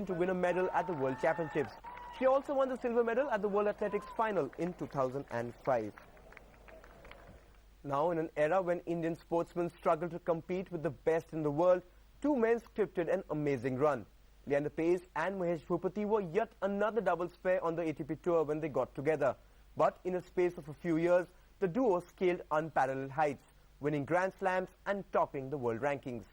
to win a medal at the World Championships. She also won the silver medal at the World Athletics Final in 2005. Now, in an era when Indian sportsmen struggle to compete with the best in the world, two men scripted an amazing run. Leander Paes and Mahesh Bhupathi were yet another doubles pair on the ATP Tour when they got together. But in a space of a few years, the duo scaled unparalleled heights, winning Grand Slams and topping the world rankings.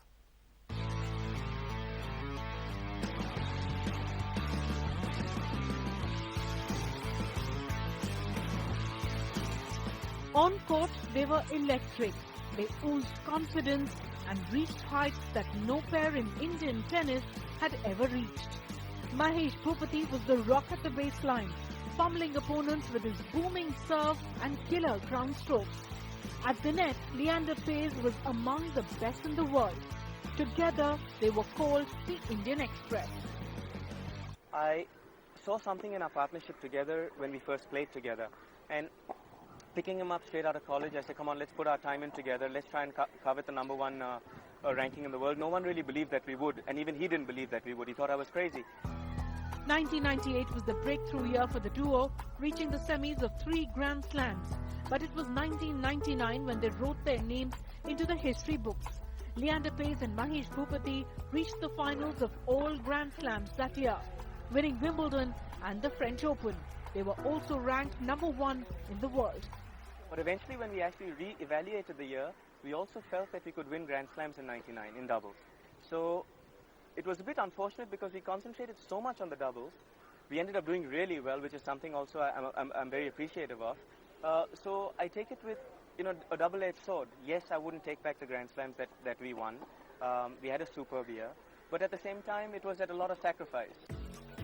On court, they were electric. They oozed confidence and reached heights that no pair in Indian tennis had ever reached. Mahesh Bhupathi was the rock at the baseline, pummeling opponents with his booming serve and killer ground strokes. At the net, Leander Paes was among the best in the world. Together, they were called the Indian Express. I saw something in our partnership together when we first played together. And picking him up straight out of college, I said, come on, let's put our time in together. Let's try and covet the #1 ranking in the world. No one really believed that we would, and even he didn't believe that we would. He thought I was crazy. 1998 was the breakthrough year for the duo, reaching the semis of 3 Grand Slams. But it was 1999 when they wrote their names into the history books. Leander Paes and Mahesh Bhupathi reached the finals of all Grand Slams that year, winning Wimbledon and the French Open. They were also ranked #1 in the world. But eventually, when we actually re-evaluated the year, we also felt that we could win Grand Slams in '99 in doubles. So it was a bit unfortunate because we concentrated so much on the doubles. We ended up doing really well, which is something also I'm very appreciative of. So I take it with a double-edged sword. Yes, I wouldn't take back the Grand Slams that we won. We had a superb year, but at the same time, it was at a lot of sacrifice.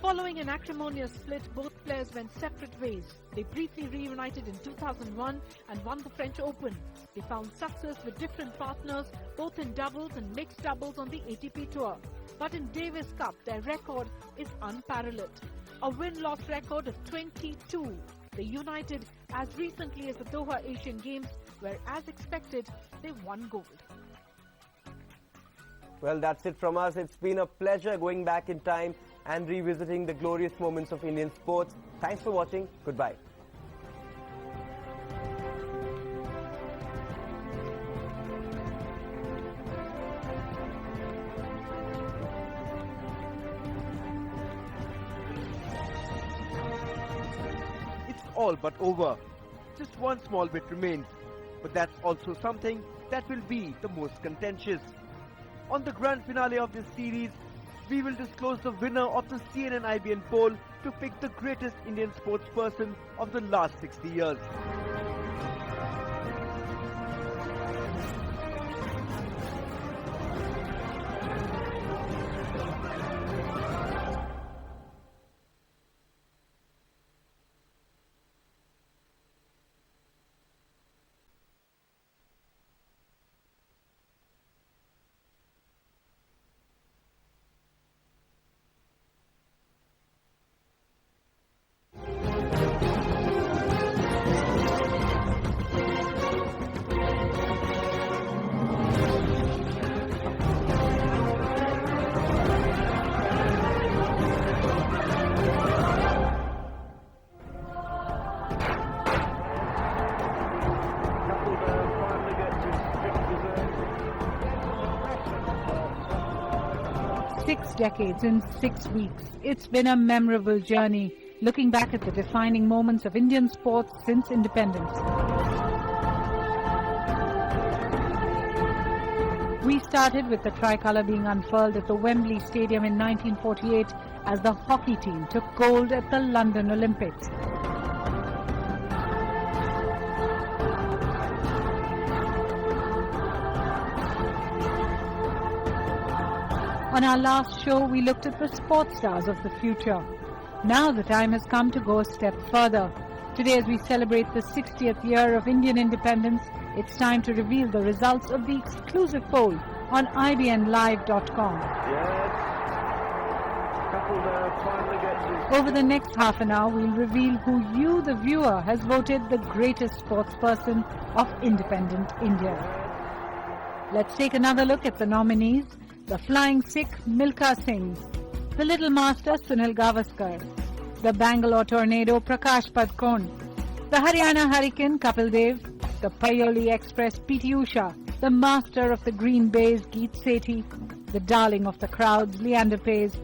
Following an acrimonious split, both players went separate ways. They briefly reunited in 2001 and won the French Open. They found success with different partners, both in doubles and mixed doubles on the ATP Tour. But in Davis Cup, their record is unparalleled. A win-loss record of 22. They united as recently as the Doha Asian Games, where, as expected, they won gold. Well, that's it from us. It's been a pleasure going back in time and revisiting the glorious moments of Indian sports. Thanks for watching. Goodbye. It's all but over. Just one small bit remains. But that's also something that will be the most contentious. On the grand finale of this series, we will disclose the winner of the CNN-IBN poll to pick the greatest Indian sportsperson of the last 60 years. Six decades in 6 weeks. It's been a memorable journey, looking back at the defining moments of Indian sports since independence. We started with the tricolour being unfurled at the Wembley Stadium in 1948 as the hockey team took gold at the London Olympics. On our last show, we looked at the sports stars of the future. Now the time has come to go a step further. Today, as we celebrate the 60th year of Indian independence, it's time to reveal the results of the exclusive poll on IBNlive.com. Over the next half an hour, we'll reveal who you, the viewer, has voted the greatest sportsperson of independent India. Let's take another look at the nominees. The Flying Sikh, Milkha Singh. the Little Master Sunil Gavaskar, the Bangalore Tornado Prakash Padukone, the Haryana Hurricane Kapil Dev, the Payoli Express PT Usha, the Master of the Green Bays Geet Sethi, the Darling of the Crowds Leander Paes,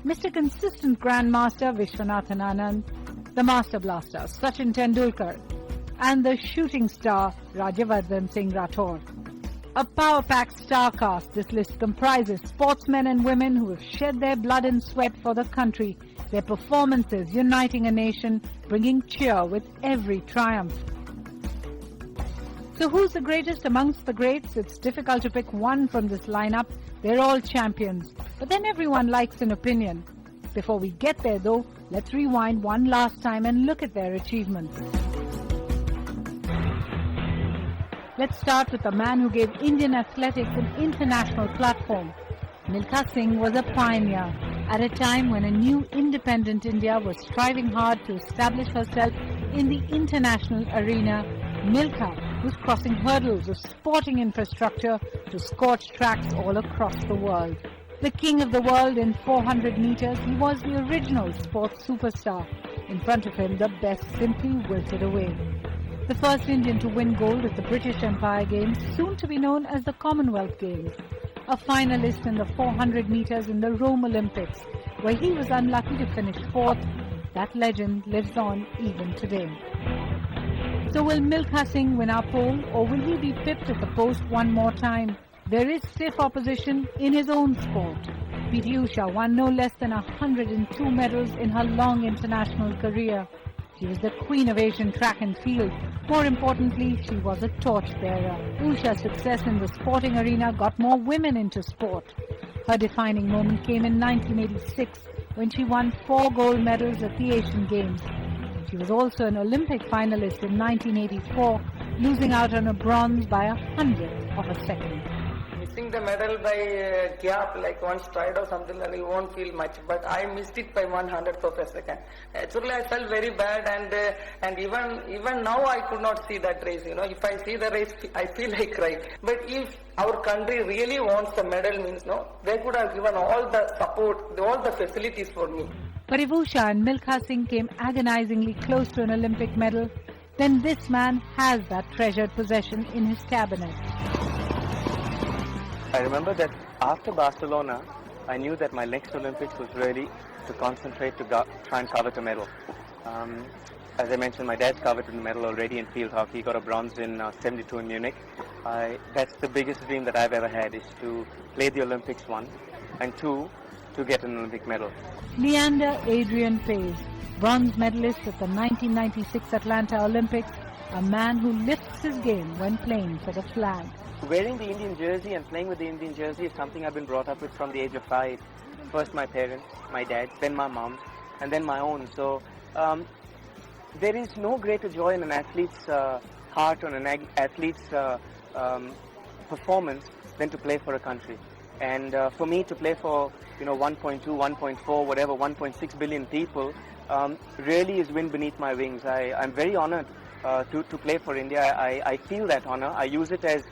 Mr. Consistent Grandmaster Vishwanathan Anand, the Master Blaster Sachin Tendulkar, and the Shooting Star Rajyavardhan Singh Rathore. A power-packed star cast, this list comprises sportsmen and women who have shed their blood and sweat for the country, their performances uniting a nation, bringing cheer with every triumph. So who's the greatest amongst the greats? It's difficult to pick one from this lineup. They're all champions. But then everyone likes an opinion. Before we get there though, let's rewind one last time and look at their achievements. Let's start with the man who gave Indian athletics an international platform. Milkha Singh was a pioneer at a time when a new independent India was striving hard to establish herself in the international arena. Milkha was crossing hurdles of sporting infrastructure to scorched tracks all across the world. The king of the world in 400 meters, he was the original sports superstar. In front of him, the best simply wilted away. The first Indian to win gold at the British Empire Games, soon to be known as the Commonwealth Games. A finalist in the 400 meters in the Rome Olympics, where he was unlucky to finish fourth. That legend lives on even today. So will Milkha Singh win our poll, or will he be pipped at the post one more time? There is stiff opposition in his own sport. PT Usha won no less than 102 medals in her long international career. She was the queen of Asian track and field. More importantly, she was a torchbearer. Usha's success in the sporting arena got more women into sport. Her defining moment came in 1986 when she won 4 gold medals at the Asian Games. She was also an Olympic finalist in 1984, losing out on a bronze by 100th of a second. Missing the medal by a gap, like one stride or something, then you won't feel much. But I missed it by 100th of a second. Actually, I felt very bad, and even now I could not see that race. You know, if I see the race, I feel like crying. But if our country really wants the medal, means no, they could have given all the support, all the facilities for me. But if Usha and Milkha Singh came agonizingly close to an Olympic medal, then this man has that treasured possession in his cabinet. I remember that after Barcelona, I knew that my next Olympics was really to concentrate to try and covet a medal. As I mentioned, my dad's coveted a medal already in field hockey. He got a bronze in 72 in Munich. That's the biggest dream that I've ever had, is to play the Olympics, 1, and 2, to get an Olympic medal. Leander Adrian Paes, bronze medalist at the 1996 Atlanta Olympics, a man who lifts his game when playing for the flag. Wearing the Indian jersey and playing with the Indian jersey is something I've been brought up with from the age of 5. First my parents, my dad, then my mom, and then my own. So there is no greater joy in an athlete's heart or an athlete's performance than to play for a country. And for me to play for 1.2, 1.4, whatever, 1.6 billion people really is wind beneath my wings. I'm very honored to play for India. I feel that honor. I use it as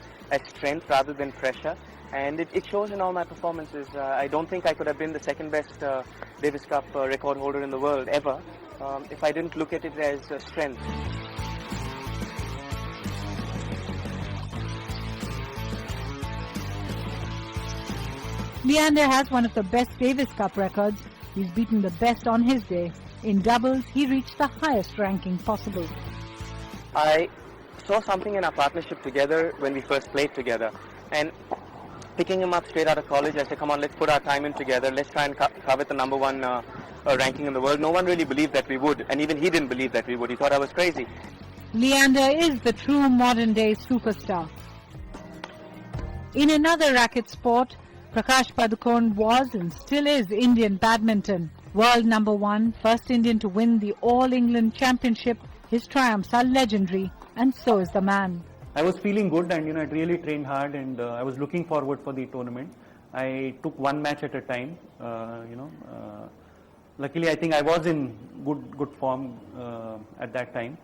strength rather than pressure, and it shows in all my performances. I don't think I could have been the second best Davis Cup record holder in the world ever if I didn't look at it as strength. Leander has one of the best Davis Cup records. He's beaten the best on his day. In doubles, he reached the highest ranking possible. I saw something in our partnership together when we first played together, and picking him up straight out of college, I said, come on, let's put our time in together, let's try and covet the number 1 ranking in the world. No one really believed that we would, and even he didn't believe that we would. He thought I was crazy. Leander is the true modern-day superstar. In another racket sport, Prakash Padukone was and still is Indian badminton. World number 1, first Indian to win the All England Championship. His triumphs are legendary, and so is the man. I was feeling good, and I really trained hard, and I was looking forward for the tournament. I took one match at a time. Luckily, I think I was in good form at that time.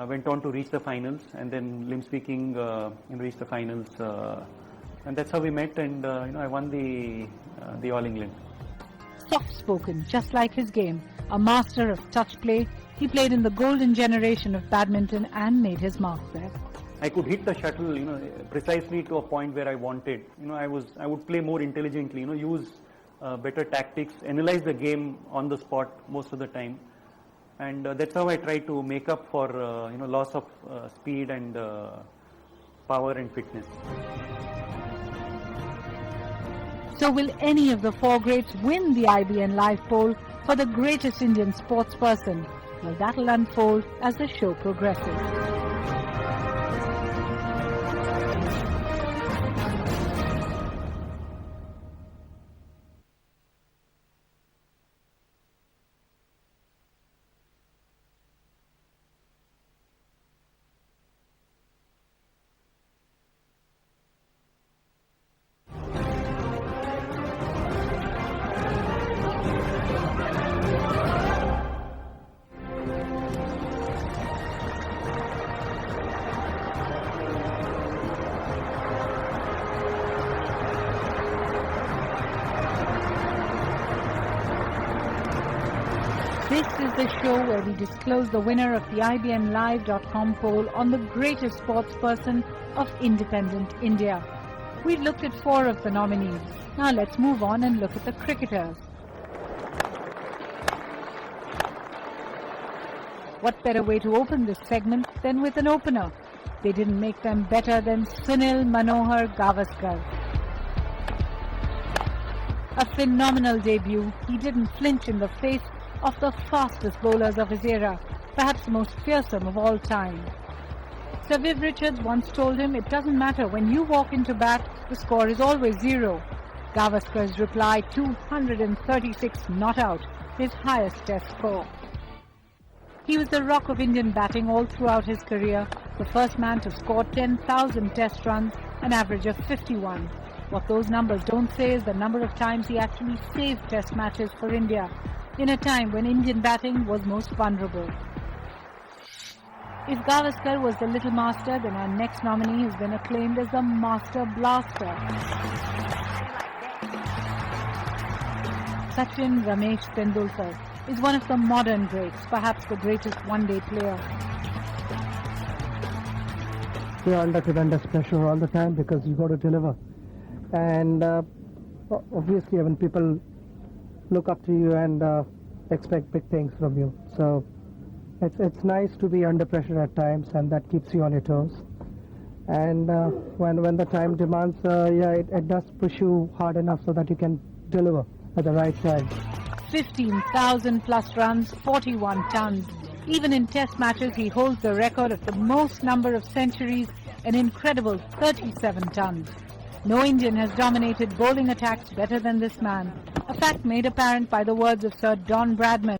Went on to reach the finals, and then limb speaking reached the finals, and that's how we met. And I won the All England. soft-spoken, just like his game, a master of touch play. He played in the golden generation of badminton and made his mark there. I could hit the shuttle, precisely to a point where I wanted. I would play more intelligently, use better tactics, analyze the game on the spot most of the time. And that's how I try to make up for, loss of speed and power and fitness. So will any of the four greats win the IBN Live poll for the greatest Indian sports person? Well, that'll unfold as the show progresses. This is the show where we disclose the winner of the IBNLive.com poll on the greatest sports person of independent India. We've looked at 4 of the nominees. Now let's move on and look at the cricketers. What better way to open this segment than with an opener? They didn't make them better than Sunil Manohar Gavaskar. A phenomenal debut. He didn't flinch in the face of the fastest bowlers of his era, perhaps the most fearsome of all time. Sir Viv Richards once told him, "It doesn't matter, when you walk into bat, the score is always 0. Gavaskar's reply, 236 not out, his highest test score. He was the rock of Indian batting all throughout his career, the first man to score 10,000 test runs, an average of 51. What those numbers don't say is the number of times he actually saved test matches for India, in a time when Indian batting was most vulnerable. If Gavaskar was the little master, then our next nominee has been acclaimed as the master blaster. Sachin Ramesh Tendulkar is one of the modern greats, perhaps the greatest one-day player. You're under tremendous pressure all the time because you've got to deliver. And obviously when people look up to you and expect big things from you. So it's nice to be under pressure at times, and that keeps you on your toes. And when the time demands, it does push you hard enough so that you can deliver at the right time. 15,000 plus runs, 41 tons. Even in test matches, he holds the record of the most number of centuries, an incredible 37 tons. No Indian has dominated bowling attacks better than this man, a fact made apparent by the words of Sir Don Bradman.